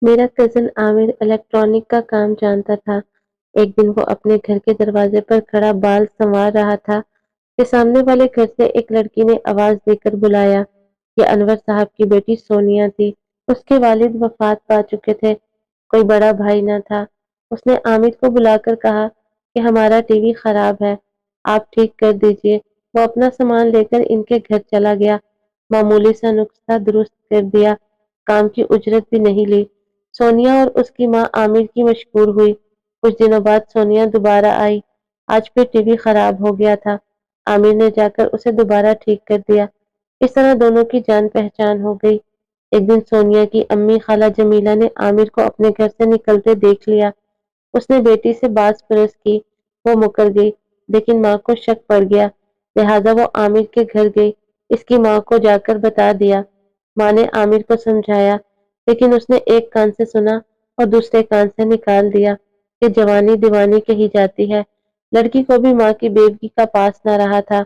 میرا کزن عامر الیکٹرانک کا کام جانتا تھا۔ ایک دن وہ اپنے گھر کے دروازے پر کھڑا بال سنوار رہا تھا کہ سامنے والے گھر سے ایک لڑکی نے آواز دے کر بلایا۔ یہ انور صاحب کی بیٹی سونیا تھی۔ اس کے والد وفات پا چکے تھے، کوئی بڑا بھائی نہ تھا۔ اس نے عامر کو بلا کر کہا کہ ہمارا ٹی وی خراب ہے، آپ ٹھیک کر دیجئے۔ وہ اپنا سامان لے کر ان کے گھر چلا گیا، معمولی سا نسخہ درست کر دیا، کام کی اجرت بھی نہیں لی۔ سونیا اور اس کی ماں عامر کی مشکور ہوئی۔ کچھ دنوں بعد سونیا دوبارہ آئی۔ آج پھر ٹی وی خراب ہو گیا تھا۔ عامر نے جا کر اسے دوبارہ ٹھیک کر دیا۔ اس طرح دونوں کی جان پہچان ہو گئی۔ ایک دن سونیا کی امی خالہ جمیلہ نے عامر کو اپنے گھر سے نکلتے دیکھ لیا۔ اس نے بیٹی سے باز پرس کی، وہ مکر گئی، لیکن ماں کو شک پڑ گیا، لہذا وہ عامر کے گھر گئی، اس کی ماں کو جا کر بتا دیا۔ ماں نے عامر کو سمجھایا، لیکن اس نے ایک کان سے سنا اور دوسرے کان سے نکال دیا کہ جوانی دیوانی کہی جاتی ہے۔ لڑکی کو بھی ماں کی بیوی کا پاس نہ رہا تھا۔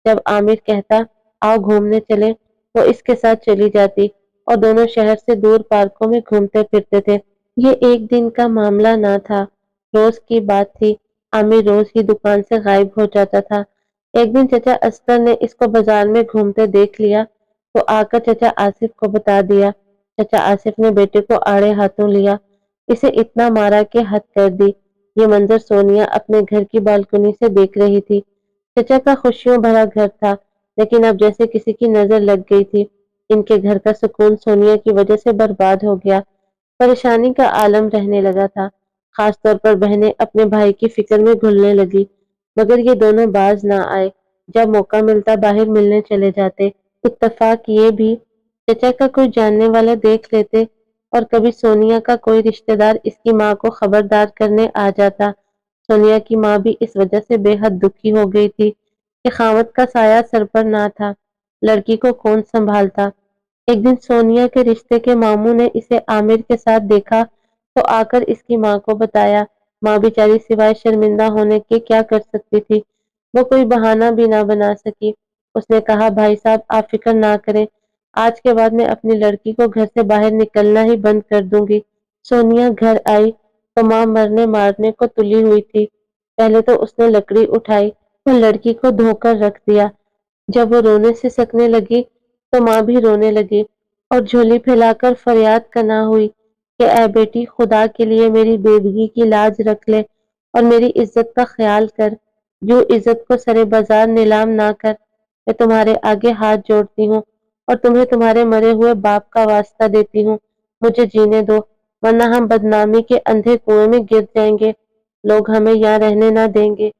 جب عامر کہتا آؤ گھومنے چلے، وہ اس کے ساتھ چلی جاتی اور دونوں شہر سے دور پارکوں میں گھومتے پھرتے تھے۔ یہ ایک دن کا معاملہ نہ تھا، روز کی بات تھی۔ عامر روز ہی دکان سے غائب ہو جاتا تھا۔ ایک دن چچا اصغر نے اس کو بازار میں گھومتے دیکھ لیا تو آ کر چچا آصف کو بتا دیا۔ چچا آصف نے بیٹے کو آڑے ہاتھوں لیا، اسے اتنا مارا کہ حد کر دی۔ یہ منظر سونیا اپنے گھر کی بالکنی سے دیکھ رہی تھی۔ چچا کا خوشیوں بھرا گھر تھا، لیکن اب جیسے کسی کی نظر لگ گئی تھی۔ ان کے گھر کا سکون سونیا کی وجہ سے برباد ہو گیا۔ پریشانی کا عالم رہنے لگا تھا، خاص طور پر بہنیں اپنے بھائی کی فکر میں گھلنے لگی، مگر یہ دونوں باز نہ آئے۔ جب موقع ملتا باہر ملنے چلے جاتے۔ اتفاق یہ بھی چچا کا کوئی جاننے والا دیکھ لیتے اور کبھی سونیا کا کوئی رشتہ دار اس کی ماں کو خبردار کرنے آ جاتا۔ سونیا کی ماں بھی اس وجہ سے بے حد دکھی ہو گئی تھی کہ خاوند کا سایہ سر پر نہ تھا، لڑکی کو کون سنبھالتا۔ ایک دن سونیا کے رشتے کے ماموں نے اسے عامر کے ساتھ دیکھا تو آ کر اس کی ماں کو بتایا۔ ماں بیچاری سوائے شرمندہ ہونے کے کیا کر سکتی تھی، وہ کوئی بہانہ بھی نہ بنا سکی۔ اس نے کہا بھائی صاحب آپ فکر نہ کریں، آج کے بعد میں اپنی لڑکی کو گھر سے باہر نکلنا ہی بند کر دوں گی۔ سونیا گھر آئی تو ماں مرنے مارنے کو تلی ہوئی تھی۔ پہلے تو اس نے لکڑی اٹھائی اور لڑکی کو دھو کر رکھ دیا۔ جب وہ رونے سے سکنے لگی تو ماں بھی رونے لگی اور جھولی پھیلا کر فریاد کرنا ہوئی کہ اے بیٹی خدا کے لیے میری بیوگی کی لاج رکھ لے اور میری عزت کا خیال کر، جو عزت کو سرے بازار نیلام نہ کر۔ میں تمہارے آگے ہاتھ جوڑتی ہوں اور تمہیں تمہارے مرے ہوئے باپ کا واسطہ دیتی ہوں، مجھے جینے دو، ورنہ ہم بدنامی کے اندھے کنویں میں گر جائیں گے، لوگ ہمیں یہاں رہنے نہ دیں گے۔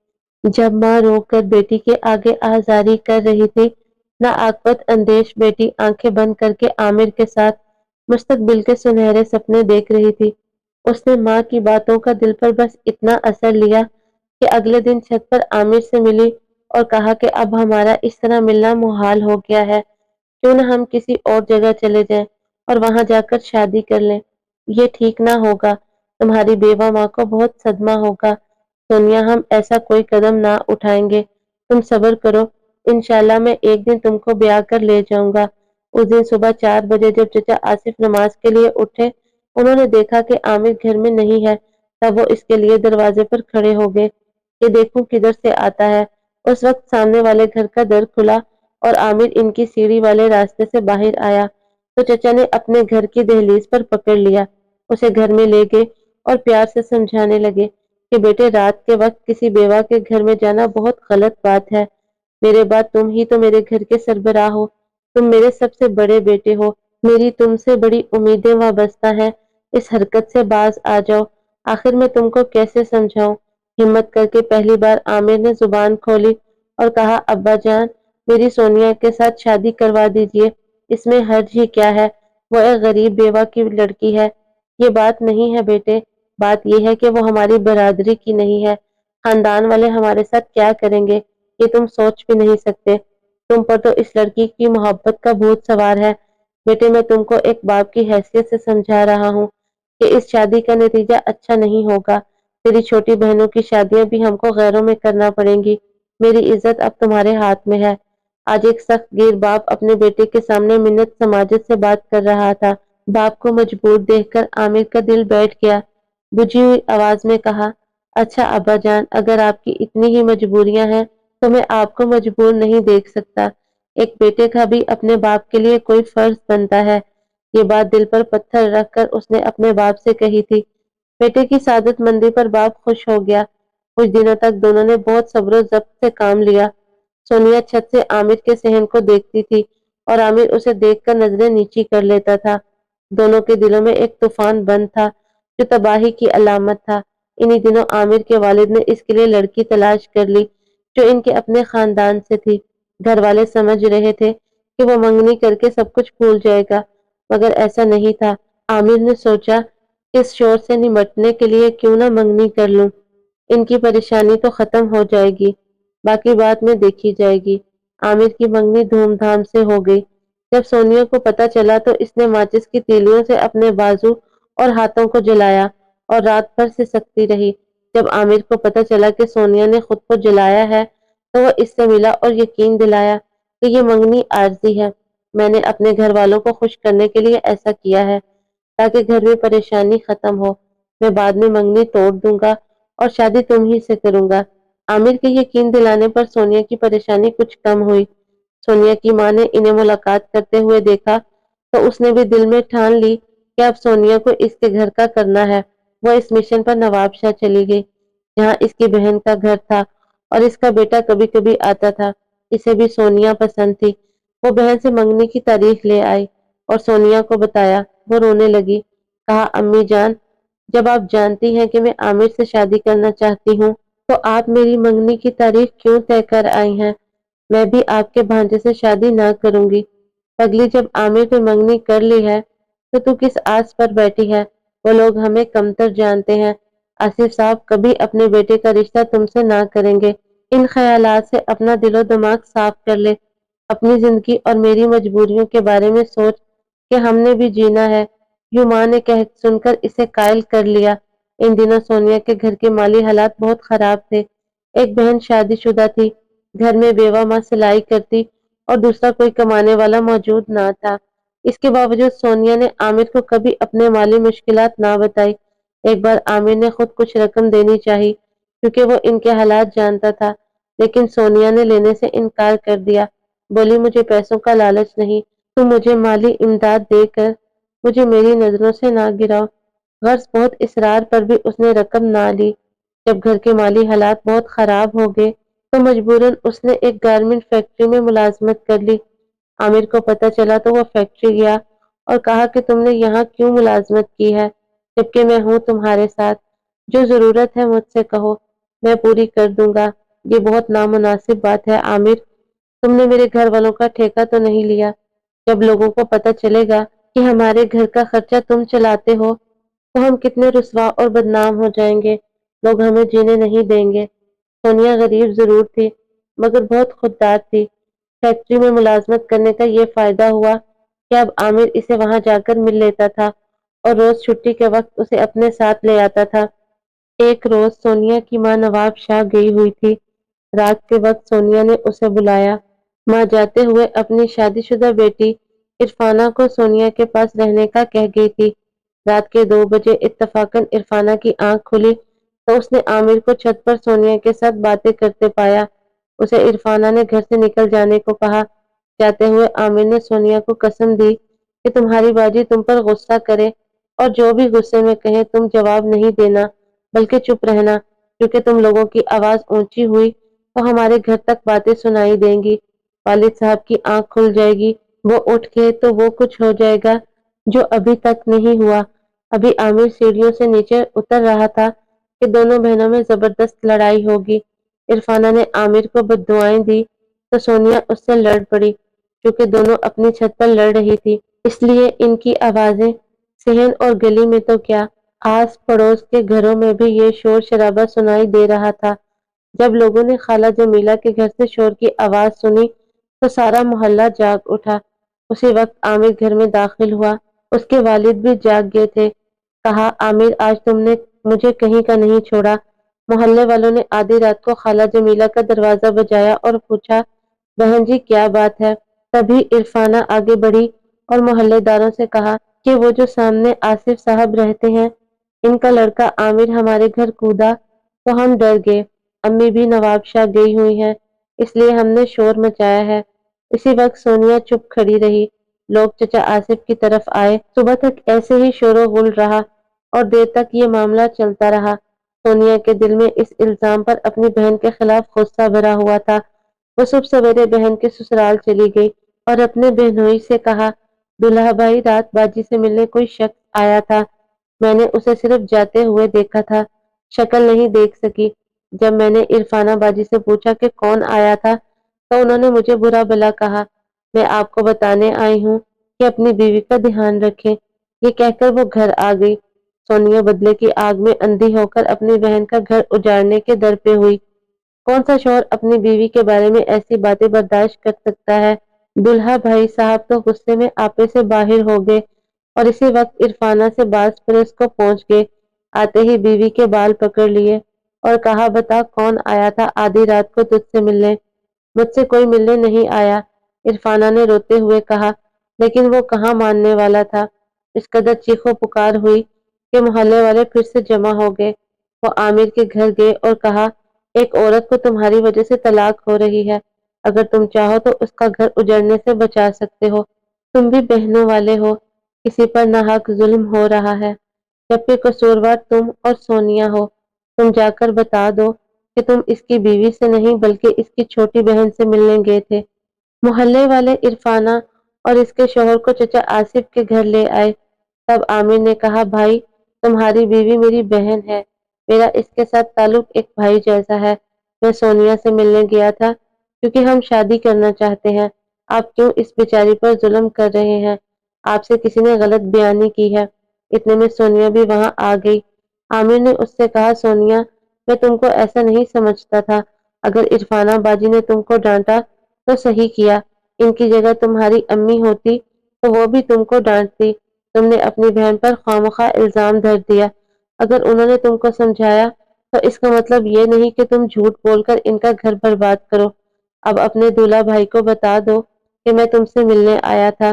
جب ماں رو کر بیٹی کے آگے آہذاری کر رہی تھی، نہ عاقبت اندیش بیٹی آنکھیں بند کر کے عامر کے ساتھ مستقبل کے سنہرے سپنے دیکھ رہی تھی۔ اس نے ماں کی باتوں کا دل پر بس اتنا اثر لیا کہ اگلے دن چھت پر عامر سے ملی اور کہا کہ اب ہمارا اس طرح ملنا محال ہو گیا ہے، کیوں نہ ہم کسی اور جگہ چلے جائیں اور وہاں جا کر شادی کر لیں۔ یہ ٹھیک نہ ہوگا، تمہاری بیوہ ماں کو بہت صدمہ ہوگا۔ سونیا ہم ایسا کوئی قدم نہ اٹھائیں گے، تم صبر کرو، انشاءاللہ میں ایک دن تم کو بیاہ کر لے جاؤں گا۔ اس دن صبح 4 بجے جب چچا آصف نماز کے لیے اٹھے، انہوں نے دیکھا کہ عامر گھر میں نہیں ہے، تب وہ اس کے لیے دروازے پر کھڑے ہو گئے کہ دیکھوں کدھر سے آتا ہے۔ اس وقت سامنے والے گھر کا در کھلا اور عامر ان کی سیڑھی والے راستے سے باہر آیا تو چچا نے اپنے گھر کی دہلیز پر پکڑ لیا، اسے گھر میں لے گئے اور پیار سے سمجھانے لگے کہ بیٹے رات کے وقت کسی بیوہ کے گھر میں جانا بہت غلط بات ہے، میرے بعد تم ہی تو میرے گھر کے سربراہ ہو، تم میرے سب سے بڑے بیٹے ہو، میری تم سے بڑی امیدیں وابستہ ہیں، اس حرکت سے باز آ جاؤ۔ آخر میں تم کو کیسے سمجھاؤں۔ ہمت کر کے پہلی بار عامر نے زبان کھولی اور کہا ابا جان میری سونیا کے ساتھ شادی کروا دیجئے، اس میں حرج ہی کیا ہے، وہ ایک غریب بیوہ کی لڑکی ہے۔ یہ بات نہیں ہے بیٹے، بات یہ ہے کہ وہ ہماری برادری کی نہیں ہے، خاندان والے ہمارے ساتھ کیا کریں گے یہ تم سوچ بھی نہیں سکتے، تم پر تو اس لڑکی کی محبت کا بھوت سوار ہے۔ بیٹے میں تم کو ایک باپ کی حیثیت سے سمجھا رہا ہوں کہ اس شادی کا نتیجہ اچھا نہیں ہوگا، تیری چھوٹی بہنوں کی شادیاں بھی ہم کو غیروں میں کرنا پڑیں گی، میری عزت اب تمہارے ہاتھ میں ہے۔ آج ایک سخت گیر باپ اپنے بیٹے کے سامنے منت سماجت سے بات کر رہا تھا۔ باپ کو مجبور دیکھ کر عامر کا دل بیٹھ گیا۔ بجھی ہوئی آواز میں کہا، اچھا ابا جان، اگر آپ کی اتنی ہی مجبوریاں ہیں تو میں آپ کو مجبور نہیں دیکھ سکتا۔ ایک بیٹے کا بھی اپنے باپ کے لیے کوئی فرض بنتا ہے۔ یہ بات دل پر پتھر رکھ کر اس نے اپنے باپ سے کہی تھی۔ بیٹے کی سعادت مندی پر باپ خوش ہو گیا۔ کچھ دنوں تک دونوں نے بہت صبر و ضبط سے کام لیا۔ سونیا چھت سے عامر کے صحن کو دیکھتی تھی اور عامر اسے دیکھ کر نظریں نیچی کر لیتا تھا۔ دونوں کے دلوں میں ایک طوفان بند تھا جو تباہی کی علامت تھا۔ انہی دنوں عامر کے والد نے اس کے لیے لڑکی تلاش کر لی جو ان کے اپنے خاندان سے تھی۔ گھر والے سمجھ رہے تھے کہ وہ منگنی کر کے سب کچھ بھول جائے گا، مگر ایسا نہیں تھا۔ عامر نے سوچا، اس شور سے نمٹنے کے لیے کیوں نہ منگنی کر لوں۔ ان کی پریشانی تو ختم ہو جائے گی، باقی بات میں دیکھی جائے گی۔ عامر کی منگنی دھوم دھام سے ہو گئی۔ جب سونیا کو پتا چلا تو اس نے ماچس کی تیلیوں سے اپنے بازو اور ہاتھوں کو جلایا اور رات بھر سے سکتی رہی۔ جب عامر کو پتا چلا کہ سونیا نے خود کو جلایا ہے تو وہ اس سے ملا اور یقین دلایا کہ یہ منگنی عارضی ہے۔ میں نے اپنے گھر والوں کو خوش کرنے کے لیے ایسا کیا ہے تاکہ گھر میں پریشانی ختم ہو۔ میں بعد میں منگنی توڑ دوں گا اور شادی تم ہی سے کروں گا۔ عامر کے یقین دلانے پر سونیا کی پریشانی کچھ کم ہوئی۔ سونیا کی ماں نے انہیں ملاقات کرتے ہوئے دیکھا تو اس نے بھی دل میں ٹھان لی کہ اب سونیا کو اس کے گھر کا کرنا ہے۔ وہ اس مشن پر نواب شاہ چلی گئی جہاں اس کی بہن کا گھر تھا اور اس کا بیٹا کبھی کبھی آتا تھا۔ اسے بھی سونیا پسند تھی۔ وہ بہن سے منگنی کی تاریخ لے آئی اور سونیا کو بتایا۔ وہ رونے لگی، کہا، امی جان، جب آپ جانتی ہیں کہ میں عامر سے شادی کرنا چاہتی ہوں تو آپ میری منگنی کی تاریخ کیوں طے کر آئی ہیں؟ میں بھی آپ کے بھانجے سے شادی نہ کروں گی۔ پگلی، جب عامر نے منگنی کر لی ہے تو کس آس پر بیٹھی ہے؟ وہ لوگ ہمیں کمتر جانتے ہیں۔ آصف صاحب کبھی اپنے بیٹے کا رشتہ تم سے نہ کریں گے۔ ان خیالات سے اپنا دل و دماغ صاف کر لے۔ اپنی زندگی اور میری مجبوریوں کے بارے میں سوچ کہ ہم نے بھی جینا ہے۔ یوں ماں نے کہہ سن کر اسے قائل کر لیا۔ ان دنوں سونیا کے گھر کے مالی حالات بہت خراب تھے۔ ایک بہن شادی شدہ تھی، گھر میں بیوہ ماں سلائی کرتی اور دوسرا کوئی کمانے والا موجود نہ تھا۔ اس کے باوجود سونیا نے عامر کو کبھی اپنے مالی مشکلات نہ بتائی۔ ایک بار عامر نے خود کچھ رقم دینی چاہی کیونکہ وہ ان کے حالات جانتا تھا، لیکن سونیا نے لینے سے انکار کر دیا۔ بولی، مجھے پیسوں کا لالچ نہیں، تم مجھے مالی امداد دے کر مجھے میری نظروں سے نہ گراؤ۔ غرض بہت اصرار پر بھی اس نے رقم نہ لی۔ جب گھر کے مالی حالات بہت خراب ہو گئے تو مجبوراً اس نے ایک گارمنٹ فیکٹری میں ملازمت کر لی۔ عامر کو پتا چلا تو وہ فیکٹری گیا اور کہا کہ تم نے یہاں کیوں ملازمت کی ہے جبکہ میں ہوں تمہارے ساتھ؟ جو ضرورت ہے مجھ سے کہو، میں پوری کر دوں گا۔ یہ بہت نامناسب بات ہے عامر، تم نے میرے گھر والوں کا ٹھیکہ تو نہیں لیا؟ جب لوگوں کو پتا چلے گا کہ ہمارے گھر کا خرچہ تم چلاتے ہو تو ہم کتنے رسوا اور بدنام ہو جائیں گے، لوگ ہمیں جینے نہیں دیں گے۔ سونیا غریب ضرور تھی مگر بہت خوددار تھی۔ فیکٹری میں ملازمت کرنے کا یہ فائدہ ہوا کہ اب عامر اسے وہاں جا کر مل لیتا تھا اور روز چھٹی کے وقت اسے اپنے ساتھ لے آتا تھا۔ ایک روز سونیا کی ماں نواب شاہ گئی ہوئی تھی۔ رات کے وقت سونیا نے اسے بلایا۔ ماں جاتے ہوئے اپنی شادی شدہ بیٹی عرفانہ کو سونیا کے پاس رہنے کا کہہ گئی تھی۔ رات کے 2 بجے اتفاقاً عرفانہ کی آنکھ کھلی تو اس نے عامر کو چھت پر سونیا کے ساتھ باتیں کرتے پایا۔ اسے عرفانہ نے گھر سے نکل جانے کو کہا۔ جاتے ہوئے عامر نے سونیا کو قسم دی کہ تمہاری باجی تم پر غصہ کرے اور جو بھی غصے میں کہے تم جواب نہیں دینا بلکہ چپ رہنا، کیونکہ تم لوگوں کی آواز اونچی ہوئی تو ہمارے گھر تک باتیں سنائی دیں گی۔ والد صاحب کی آنکھ کھل جائے گی، وہ اٹھ کے تو وہ کچھ ہو جائے گا جو ابھی تک نہیں ہوا۔ ابھی عامر سیڑھیوں سے نیچے اتر رہا تھا کہ دونوں بہنوں میں زبردست لڑائی ہوگی۔ عرفانہ نے عامر کو بددعائیں دی تو سونیا اس سے لڑ پڑی۔ کیونکہ دونوں اپنی چھت پر لڑ رہی تھی اس لیے ان کی آوازیں صحن اور گلی میں تو کیا، آس پڑوس کے گھروں میں بھی یہ شور شرابہ سنائی دے رہا تھا۔ جب لوگوں نے خالہ جمیلہ کے گھر سے شور کی آواز سنی تو سارا محلہ جاگ اٹھا۔ اسی وقت عامر گھر میں داخل ہوا۔ اس کے والد بھی جاگ گئے تھے۔ کہا، عامر، آج تم نے مجھے کہیں کا نہیں چھوڑا۔ محلے والوں نے آدھی رات کو خالہ جمیلہ کا دروازہ بجایا اور پوچھا، بہن جی کیا بات ہے؟ تبھی عرفانہ آگے بڑھی اور محلے داروں سے کہا، کہ وہ جو سامنے آصف صاحب رہتے ہیں، ان کا لڑکا عامر ہمارے گھر کودا تو ہم ڈر گئے۔ امی بھی نواب شاہ گئی ہوئی ہیں، اس لیے ہم نے شور مچایا ہے۔ اسی وقت سونیا چپ کھڑی رہی۔ لوگ چچا آصف کی طرف آئے۔ صبح تک ایسے ہی شور و غل رہا اور دیر تک یہ معاملہ چلتا رہا۔ سونیا کے دل میں اس الزام پر اپنی بہن کے خلاف غصہ بھرا ہوا تھا۔ وہ صبح سویرے بہن کے سسرال چلی گئی اور اپنے بہنوئی سے کہا، دلہا بھائی رات باجی سے ملنے کوئی شخص آیا تھا، میں نے اسے صرف جاتے ہوئے دیکھا تھا، شکل نہیں دیکھ سکی۔ جب میں نے عرفانہ باجی سے پوچھا کہ کون آیا تھا تو انہوں نے مجھے برا بھلا کہا۔ میں آپ کو بتانے آئی ہوں کہ اپنی بیوی کا دھیان رکھیں۔ یہ کہہ کر وہ گھر آ گئی۔ سونیا بدلے کی آگ میں اندھی ہو کر اپنی بہن کا گھر اجاڑنے کے در پہ ہوئی۔ کون سا شوہر اپنی بیوی کے بارے میں ایسی باتیں برداشت کر سکتا ہے؟ دلہا بھائی صاحب تو غصے میں آپے سے باہر ہو گئے اور اسی وقت عرفانہ سے باز پریس کو پہنچ گئے۔ آتے ہی بیوی کے بال پکڑ لیے اور کہا، بتا کون آیا تھا آدھی رات کو تجھ سے ملنے؟ مجھ سے کوئی ملنے نہیں آیا، عرفانہ نے روتے ہوئے کہا، لیکن وہ کہاں ماننے والا تھا۔ اس قدر چیخو پکار ہوئی کہ محلے والے پھر سے جمع ہو گئے۔ وہ عامر کے گھر گئے اور کہا، ایک عورت کو تمہاری وجہ سے طلاق ہو رہی ہے، اگر تم چاہو تو اس کا گھر اجڑنے سے بچا سکتے ہو۔ تم بھی بہنوں والے ہو، کسی پر ناحق ظلم ہو رہا ہے، جبکہ قصوروار تم اور سونیا ہو۔ تم جا کر بتا دو کہ تم اس کی بیوی سے نہیں بلکہ اس کی چھوٹی بہن سے ملنے گئے تھے۔ محلے والے عرفانہ اور اس کے شوہر کو چچا آصف کے گھر لے آئے۔ تب عامر نے کہا، بھائی تمہاری بیوی میری بہن ہے، میرا اس کے ساتھ تعلق ایک بھائی جیسا ہے۔ میں سونیا سے ملنے گیا تھا کیونکہ ہم شادی کرنا چاہتے ہیں۔ آپ کیوں اس بیچاری پر ظلم کر رہے ہیں؟ آپ سے کسی نے غلط بیانی کی ہے۔ اتنے میں سونیا بھی وہاں آ گئی۔ عامر نے اس سے کہا، سونیا میں تم کو ایسا نہیں سمجھتا تھا، اگر عرفانہ باجی نے تم کو ڈانٹا تو صحیح کیا، ان کی جگہ تمہاری امی ہوتی تو وہ بھی تم کو ڈانٹتی۔ تم نے اپنی بہن پر خوامخواہ الزام دھر دیا۔ اگر انہوں نے تم کو سمجھایا تو اس کا مطلب یہ نہیں کہ تم جھوٹ بول کر ان کا گھر برباد کرو۔ اب اپنے دولہا بھائی کو بتا دو کہ میں تم سے ملنے آیا تھا۔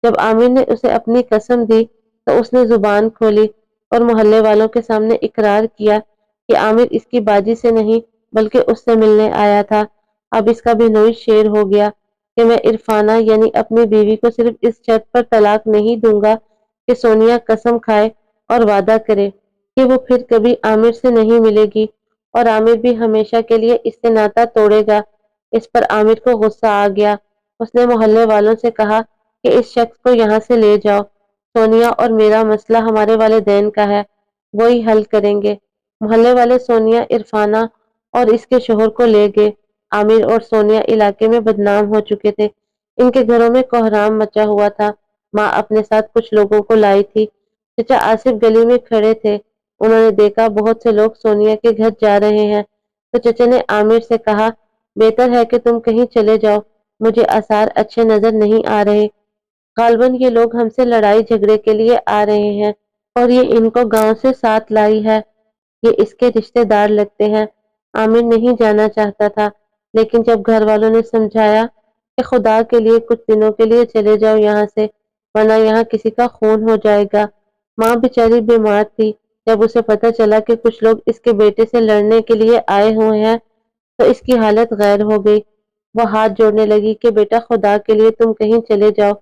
جب عامر نے اسے اپنی قسم دی تو اس نے زبان کھولی اور محلے والوں کے سامنے اقرار کیا کہ عامر اس کی باجی سے نہیں بلکہ اس سے ملنے آیا تھا۔ اب اس کا بہنوئی شیر ہو گیا کہ میں عرفانہ یعنی اپنی بیوی کو صرف اس شرط پر طلاق نہیں دوں گا کہ سونیا قسم کھائے اور وعدہ کرے کہ وہ پھر کبھی عامر سے نہیں ملے گی اور عامر بھی ہمیشہ کے لیے اس سے ناتا توڑے گا۔ اس پر عامر کو غصہ آ گیا۔ اس نے محلے والوں سے کہا کہ اس شخص کو یہاں سے لے جاؤ، سونیا اور میرا مسئلہ ہمارے والدین کا ہے، وہی حل کریں گے۔ محلے والے سونیا، عرفانہ اور اس کے شوہر کو لے گئے۔ عامر اور سونیا علاقے میں بدنام ہو چکے تھے، ان کے گھروں میں کوحرام مچا ہوا تھا۔ ماں اپنے ساتھ کچھ لوگوں کو لائی تھی۔ چچا آصف گلی میں کھڑے تھے، انہوں نے دیکھا بہت سے لوگ سونیا کے گھر جا رہے ہیں تو چچا نے عامر سے کہا، بہتر ہے کہ تم کہیں چلے جاؤ، مجھے آثار اچھے نظر نہیں آ رہے، غالباً یہ لوگ ہم سے لڑائی جھگڑے کے لیے آ رہے ہیں اور یہ ان کو گاؤں سے ساتھ لائی ہے، یہ اس کے رشتے دار لگتے ہیں۔ عامر نہیں جانا چاہتا تھا، لیکن جب گھر والوں نے سمجھایا کہ خدا کے لیے کچھ دنوں کے لیے چلے جاؤ یہاں سے، ورنہ یہاں کسی کا خون ہو جائے گا۔ ماں بیچاری بیمار تھی، جب اسے پتہ چلا کہ کچھ لوگ اس کے بیٹے سے لڑنے کے لیے آئے ہوئے ہیں تو اس کی حالت غیر ہو گئی۔ وہ ہاتھ جوڑنے لگی کہ بیٹا خدا کے لیے تم کہیں چلے جاؤ۔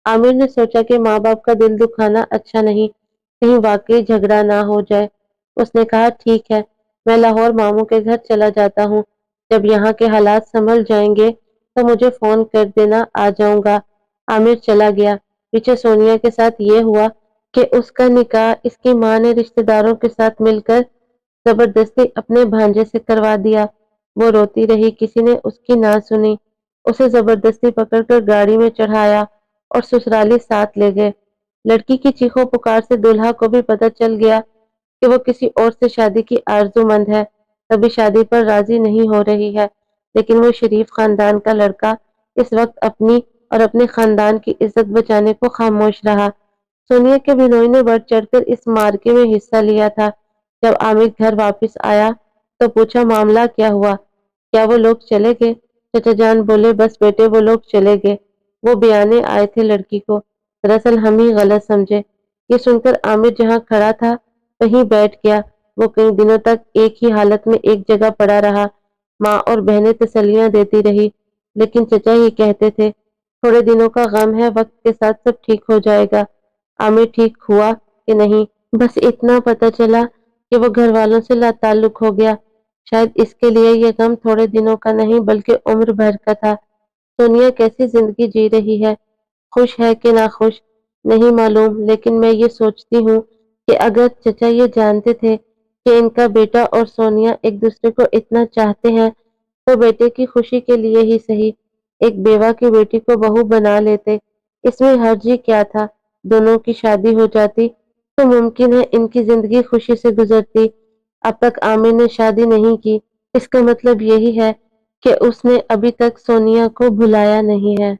عامر نے سوچا کہ ماں باپ کا دل دکھانا اچھا نہیں، کہیں واقعی جھگڑا نہ ہو جائے۔ اس نے کہا، ٹھیک ہے، میں لاہور ماموں کے گھر چلا جاتا ہوں، جب یہاں کے حالات سنبھل جائیں گے تو مجھے فون کر دینا، آ جاؤں گا۔ عامر چلا گیا۔ پیچھے سونیا کے ساتھ یہ ہوا کہ اس کا نکاح اس کی ماں نے رشتہ داروں کے ساتھ مل کر زبردستی اپنے بھانجے سے کروا دیا۔ وہ روتی رہی، کسی نے اس کی نہ سنی، اسے زبردستی پکڑ کر گاڑی میں چڑھایا اور سسرالی ساتھ لے گئے۔ لڑکی کی چیخو پکار سے دولہا کو بھی پتہ چل گیا کہ وہ کسی اور سے شادی کی آرزو مند ہے، کبھی شادی پر راضی نہیں ہو رہی ہے، لیکن وہ شریف خاندان کا لڑکا اس وقت اپنی اور اپنے خاندان کی عزت بچانے کو خاموش رہا۔ سونیا کے بہنوئی نے بڑھ چڑھ کر اس مارکے میں حصہ لیا تھا۔ جب عامر گھر واپس آیا تو پوچھا، معاملہ کیا ہوا؟ کیا وہ لوگ چلے گئے؟ چچا جان بولے، بس بیٹے وہ لوگ چلے گئے، وہ بیانے آئے تھے لڑکی کو۔ دراصل ہم ہی غلط سمجھے۔ یہ سن کر عامر جہاں کھڑا تھا وہیں بیٹھ گیا۔ وہ کئی دنوں تک ایک ہی حالت میں ایک جگہ پڑا رہا۔ ماں اور بہنیں تسلیاں دیتی رہی، لیکن چچا ہی کہتے تھے تھوڑے دنوں کا غم ہے، وقت کے ساتھ سب ٹھیک ہو جائے گا۔ عامر ٹھیک ہوا کہ نہیں، بس اتنا پتہ چلا کہ وہ گھر والوں سے لا تعلق ہو گیا۔ شاید اس کے لیے یہ غم تھوڑے دنوں کا نہیں بلکہ عمر بھر کا تھا۔ سونیا کیسی زندگی جی رہی ہے، خوش ہے کہ ناخوش نہیں معلوم، لیکن میں یہ سوچتی ہوں کہ اگر چچا یہ جانتے تھے کہ ان کا بیٹا اور سونیا ایک دوسرے کو اتنا چاہتے ہیں تو بیٹے کی خوشی کے لیے ہی صحیح ایک بیوہ کی بیٹی کو بہو بنا لیتے۔ اس میں حرج ہی کیا تھا؟ دونوں کی شادی ہو جاتی تو ممکن ہے ان کی زندگی خوشی سے گزرتی۔ اب تک عامر نے شادی نہیں کی، اس کا مطلب یہی ہے کہ اس نے ابھی تک سونیا کو بھلایا نہیں ہے۔